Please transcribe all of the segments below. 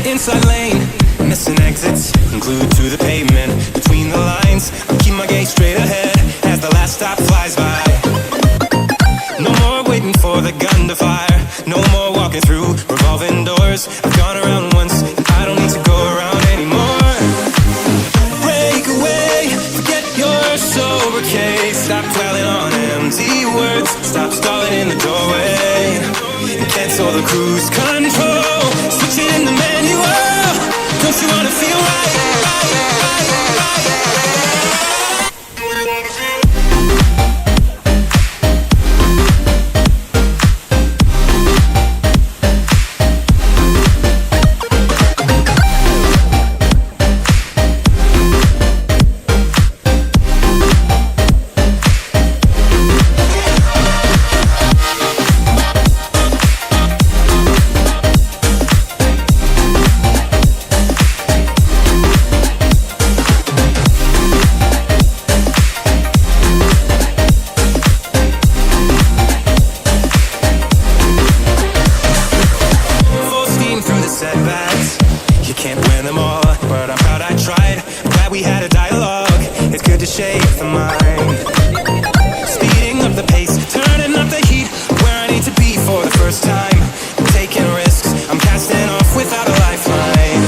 Inside lane, missing exits, glued to the pavement. Between the lines, I keep my gaze straight ahead as the last stop flies by. No more waiting for the gun to fire. No more walking through revolving doors. I've gone around once, and I don't need to go around anymore. Break away, forget your sober case. Stop dwelling on empty words. Stop stalling in the doorway and cancel the cruise control. Switch it in the manual. Don't you wanna feel right? first time. I'm taking risks, I'm casting off without a lifeline.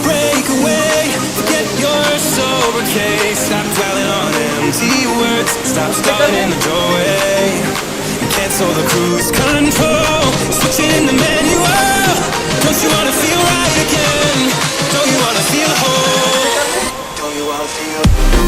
Break away, forget your sober case. Stop dwelling on empty words, stop stalling in the doorway. Cancel the cruise control, switching the manual. Don't you wanna feel right again? Don't you wanna feel whole? Don't you wanna feel